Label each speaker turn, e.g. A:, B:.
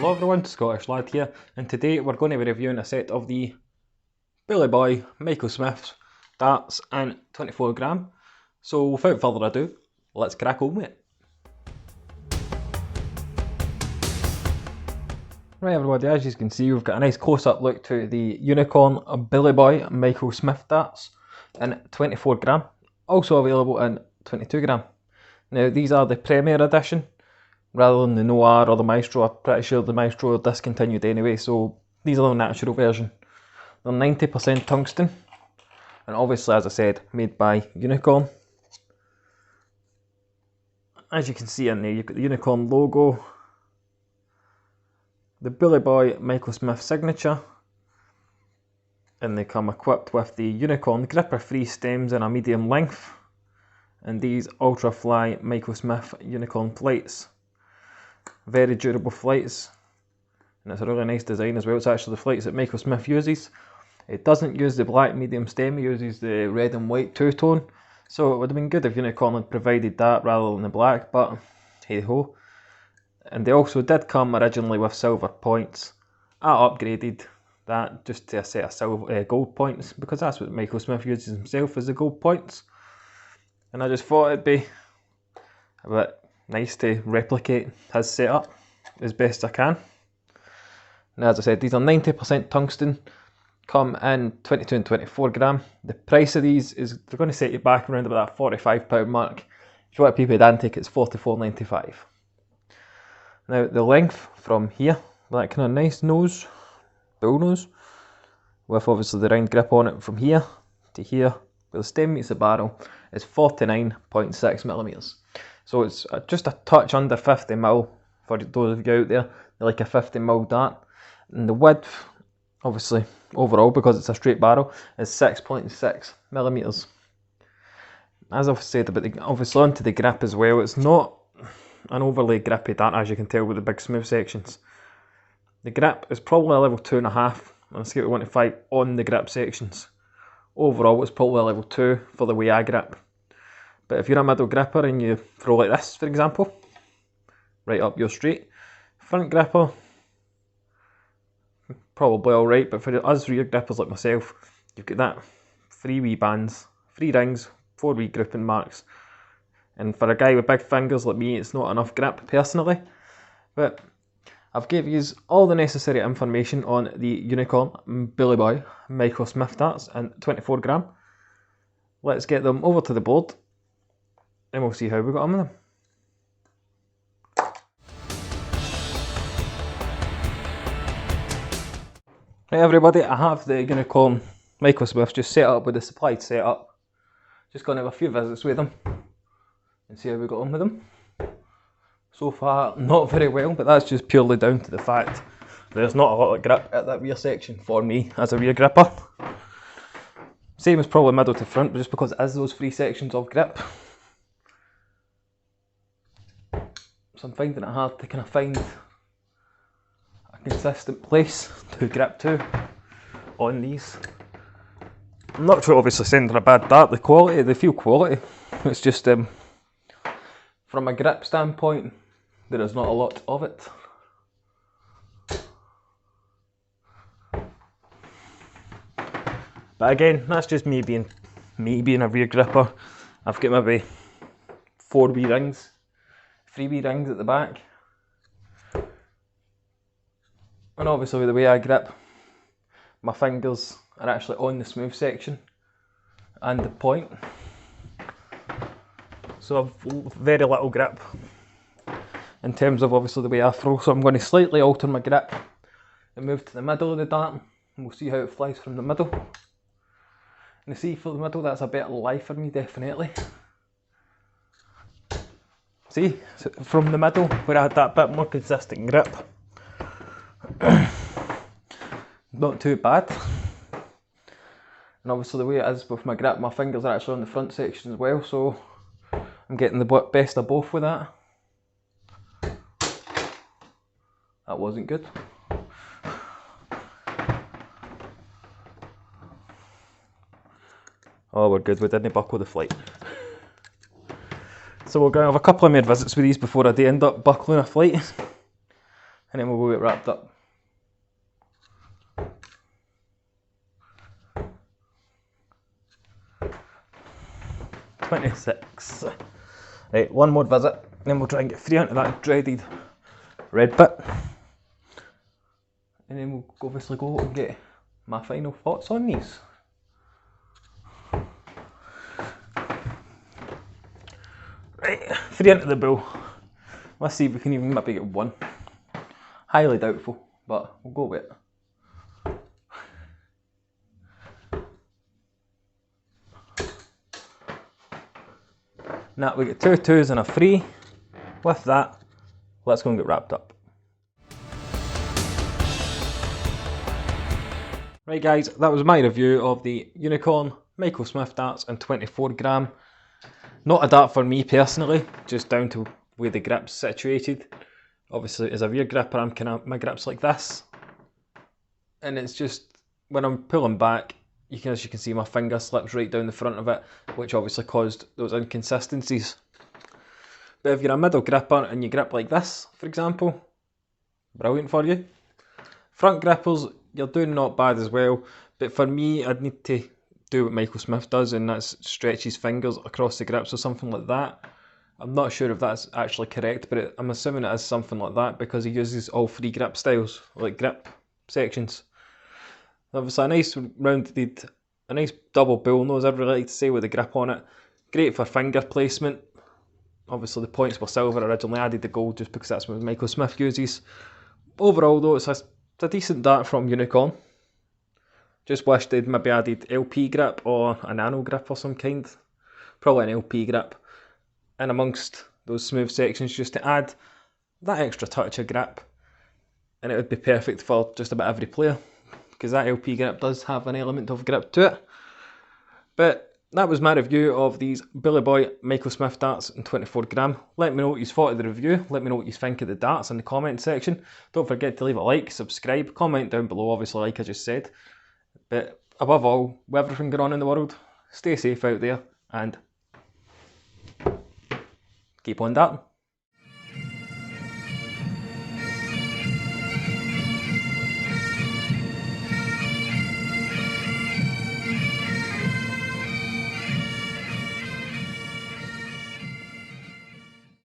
A: Hello everyone, Scottish Lad here, and today we're going to be reviewing a set of the Billy Boy Michael Smith's darts in 24g. So without further ado, let's crack on with it. Right everybody, as you can see we've got a nice close-up look to the Unicorn Billy Boy Michael Smith darts in 24g, also available in 22g. Now these are the Premier Edition, rather than the Noir or the Maestro. I'm pretty sure the Maestro are discontinued anyway, so these are the natural version. They're 90% tungsten, and obviously, as I said, made by Unicorn. As you can see in there, you've got the Unicorn logo, the Billy Boy Michael Smith signature, and they come equipped with the Unicorn gripper free stems in a medium length, and these ultrafly Michael Smith Unicorn plates. Very durable flights, and it's a really nice design as well. It's actually the flights that Michael Smith uses. It doesn't use the black medium stem, it uses the red and white two-tone, so it would have been good if Unicorn had provided that rather than the black, but hey ho. And they also did come originally with silver points. I upgraded that just to a set of gold points, because that's what Michael Smith uses himself, as the gold points, and I just thought it'd be a bit nice to replicate his setup as best I can. Now, as I said, these are 90% tungsten, come in 22 and 24g. The price of these is, they're going to set you back around about that £45 mark. If you want a pedantic, it's £44.95. Now the length from here, that kind of nice nose, bull nose, with obviously the round grip on it from here to here, where the stem meets the barrel, is 49.6mm. So it's just a touch under 50mm for those of you out there that like a 50mm dart. And the width, obviously, overall, because it's a straight barrel, is 6.6mm. As I've said about the, obviously onto the grip as well, it's not an overly grippy dart, as you can tell with the big smooth sections. The grip is probably a level 2.5 on a scale of 1 to 5 on the grip sections. Overall, it's probably a level 2 for the way I grip. But if you're a middle gripper and you throw like this, for example, right up your street, front gripper, probably alright, but for us rear grippers like myself, you've got that 3 wee bands, 3 rings, 4 wee grouping marks, and for a guy with big fingers like me, it's not enough grip personally. But I've gave you all the necessary information on the Unicorn Billy Boy Michael Smith darts in 24g. Let's get them over to the board, and we'll see how we got on with them. Right everybody, I have the Unicorn Michael Smith just set up with the supplied setup. Just going to have a few visits with them and see how we got on with them. So far, not very well, but that's just purely down to the fact there's not a lot of grip at that rear section for me as a rear gripper. Same as probably middle to front, but just because it is those 3 sections of grip. So I'm finding it hard to kind of find a consistent place to grip to on these. I'm not sure, obviously sending a bad dart, the quality, they feel quality. It's just from a grip standpoint, there is not a lot of it. But again, that's just me being a rear gripper. I've got maybe 4 wee rings, 3 wee rings at the back, and obviously with the way I grip, my fingers are actually on the smooth section and the point, so I've very little grip in terms of obviously the way I throw. So I'm going to slightly alter my grip and move to the middle of the dart, and we'll see how it flies from the middle. And you see, for the middle, that's a better lie for me, definitely. See, so from the middle, where I had that bit more consistent grip, not too bad. And obviously the way it is with my grip, my fingers are actually on the front section as well, so I'm getting the best of both with that. That wasn't good. Oh, we're good, we didn't buckle the flight. So we're going to have a couple of more visits with these before I do end up buckling a flight. and then we'll go get wrapped up. $26. Right, one more visit, then we'll try and get free into that dreaded red bit. And then we'll obviously go and get my final thoughts on these. Right, free into the bull. Let's see if we can even maybe get one. Highly doubtful, but we'll go with it. Now we get 2 2s and a 3. With that, let's go and get wrapped up. Right guys, that was my review of the Unicorn Michael Smith darts in 24g. Not a dart for me personally, just down to where the grip's situated. Obviously as a rear gripper, my grip's like this. And it's just, when I'm pulling back, as you can see, my finger slips right down the front of it, which obviously caused those inconsistencies. But if you're a middle gripper and you grip like this, for example, brilliant for you. Front grippers, you're doing not bad as well, but for me, I'd need to do what Michael Smith does, and that's stretch his fingers across the grips or something like that. I'm not sure if that's actually correct, but I'm assuming it is something like that because he uses all 3 grip styles, like grip sections. Obviously a nice rounded, a nice double bull nose, I'd really like to say, with the grip on it. Great for finger placement. Obviously the points were silver originally, added the gold just because that's what Michael Smith uses. Overall though, it's a decent dart from Unicorn. Just wish they'd maybe added LP grip or a nano grip or some kind. Probably an LP grip. And amongst those smooth sections, just to add that extra touch of grip. And it would be perfect for just about every player, because that LP grip does have an element of grip to it. But that was my review of these Billy Boy Michael Smith darts in 24g. Let me know what you thought of the review. Let me know what you think of the darts in the comment section. Don't forget to leave a like, subscribe, comment down below, obviously, like I just said. But above all, with everything going on in the world, stay safe out there and keep on darting.